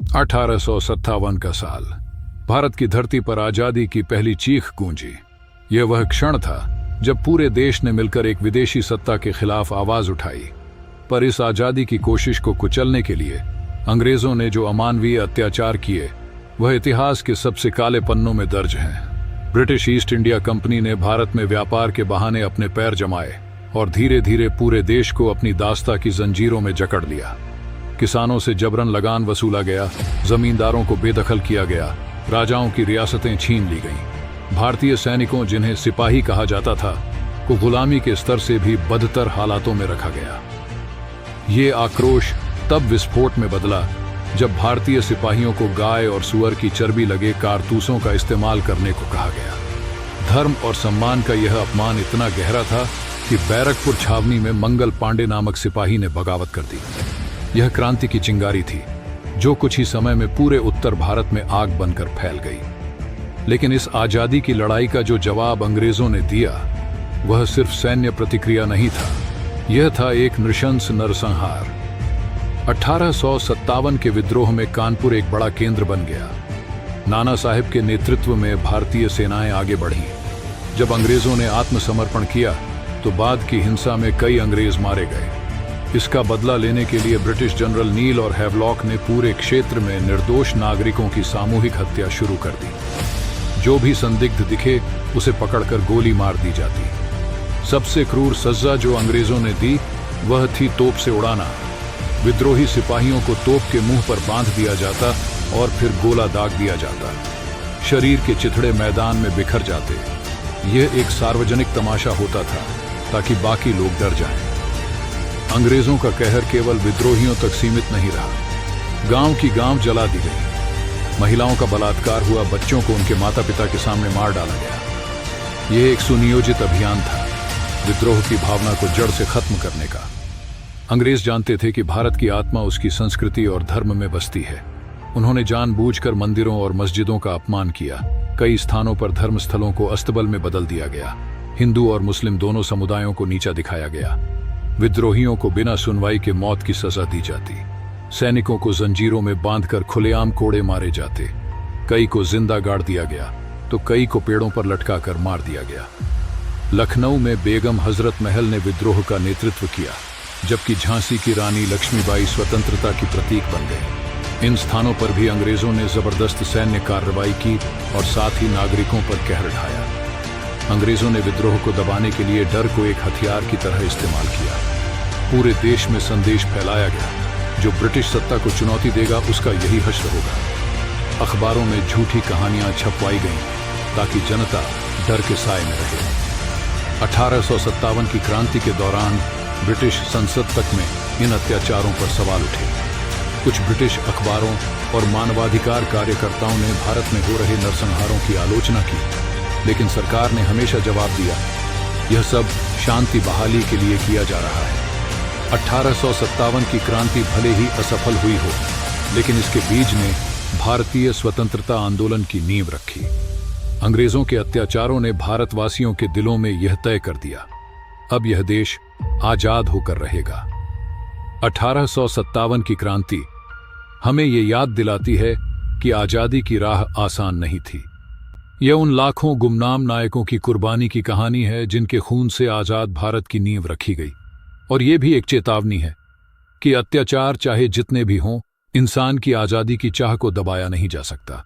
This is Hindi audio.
1857 का साल, भारत की धरती पर आजादी की पहली चीख गूंजी। यह वह क्षण था जब पूरे देश ने मिलकर एक विदेशी सत्ता के खिलाफ आवाज उठाई। पर इस आजादी की कोशिश को कुचलने के लिए अंग्रेजों ने जो अमानवीय अत्याचार किए वह इतिहास के सबसे काले पन्नों में दर्ज हैं। ब्रिटिश ईस्ट इंडिया कंपनी ने भारत में व्यापार के बहाने अपने पैर जमाए और धीरे धीरे पूरे देश को अपनी दास्ता की जंजीरों में जकड़ लिया। किसानों से जबरन लगान वसूला गया, जमींदारों को बेदखल किया गया, राजाओं की रियासतें छीन ली गईं। भारतीय सैनिकों, जिन्हें सिपाही कहा जाता था, को गुलामी के स्तर से भी बदतर हालातों में रखा गया। ये आक्रोश तब विस्फोट में बदला जब भारतीय सिपाहियों को गाय और सुअर की चर्बी लगे कारतूसों का इस्तेमाल करने को कहा गया। धर्म और सम्मान का यह अपमान इतना गहरा था कि बैरकपुर छावनी में मंगल पांडे नामक सिपाही ने बगावत कर दी। यह क्रांति की चिंगारी थी जो कुछ ही समय में पूरे उत्तर भारत में आग बनकर फैल गई। लेकिन इस आजादी की लड़ाई का जो जवाब अंग्रेजों ने दिया वह सिर्फ सैन्य प्रतिक्रिया नहीं था, यह था एक नृशंस नरसंहार। 1857 के विद्रोह में कानपुर एक बड़ा केंद्र बन गया। नाना साहेब के नेतृत्व में भारतीय सेनाएं आगे बढ़ीं। जब अंग्रेजों ने आत्मसमर्पण किया तो बाद की हिंसा में कई अंग्रेज मारे गए। इसका बदला लेने के लिए ब्रिटिश जनरल नील और हैवलॉक ने पूरे क्षेत्र में निर्दोष नागरिकों की सामूहिक हत्या शुरू कर दी। जो भी संदिग्ध दिखे उसे पकड़कर गोली मार दी जाती। सबसे क्रूर सजा जो अंग्रेजों ने दी वह थी तोप से उड़ाना। विद्रोही सिपाहियों को तोप के मुंह पर बांध दिया जाता और फिर गोला दाग दिया जाता। शरीर के चिथड़े मैदान में बिखर जाते। यह एक सार्वजनिक तमाशा होता था ताकि बाकी लोग डर जाएं। अंग्रेजों का कहर केवल विद्रोहियों तक सीमित नहीं रहा। गांव की गांव जला दी गई, महिलाओं का बलात्कार हुआ, बच्चों को उनके माता पिता के सामने मार डाला गया। यह एक सुनियोजित अभियान था विद्रोह की भावना को जड़ से खत्म करने का। अंग्रेज जानते थे कि भारत की आत्मा उसकी संस्कृति और धर्म में बसती है। उन्होंने जानबूझकर मंदिरों और मस्जिदों का अपमान किया। कई स्थानों पर धर्मस्थलों को अस्तबल में बदल दिया गया। हिंदू और मुस्लिम दोनों समुदायों को नीचा दिखाया गया। विद्रोहियों को बिना सुनवाई के मौत की सजा दी जाती। सैनिकों को जंजीरों में बांधकर खुलेआम कोड़े मारे जाते। कई को जिंदा गाड़ दिया गया तो कई को पेड़ों पर लटकाकर मार दिया गया। लखनऊ में बेगम हजरत महल ने विद्रोह का नेतृत्व किया, जबकि झांसी की रानी लक्ष्मीबाई स्वतंत्रता की प्रतीक बन गई। इन स्थानों पर भी अंग्रेजों ने जबरदस्त सैन्य कार्रवाई की और साथ ही नागरिकों पर कहर ढाया। अंग्रेजों ने विद्रोह को दबाने के लिए डर को एक हथियार की तरह इस्तेमाल किया। पूरे देश में संदेश फैलाया गया, जो ब्रिटिश सत्ता को चुनौती देगा उसका यही हश्र होगा। अखबारों में झूठी कहानियां छपवाई गईं ताकि जनता डर के साए में रहे। 1857 की क्रांति के दौरान ब्रिटिश संसद तक में इन अत्याचारों पर सवाल उठे। कुछ ब्रिटिश अखबारों और मानवाधिकार कार्यकर्ताओं ने भारत में हो रहे नरसंहारों की आलोचना की, लेकिन सरकार ने हमेशा जवाब दिया, यह सब शांति बहाली के लिए किया जा रहा है। 1857 की क्रांति भले ही असफल हुई हो, लेकिन इसके बीज ने भारतीय स्वतंत्रता आंदोलन की नींव रखी। अंग्रेजों के अत्याचारों ने भारतवासियों के दिलों में यह तय कर दिया, अब यह देश आजाद होकर रहेगा। 1857 की क्रांति हमें यह याद दिलाती है कि आजादी की राह आसान नहीं थी। यह उन लाखों गुमनाम नायकों की कुर्बानी की कहानी है जिनके खून से आजाद भारत की नींव रखी गई। और यह भी एक चेतावनी है कि अत्याचार चाहे जितने भी हों, इंसान की आजादी की चाह को दबाया नहीं जा सकता।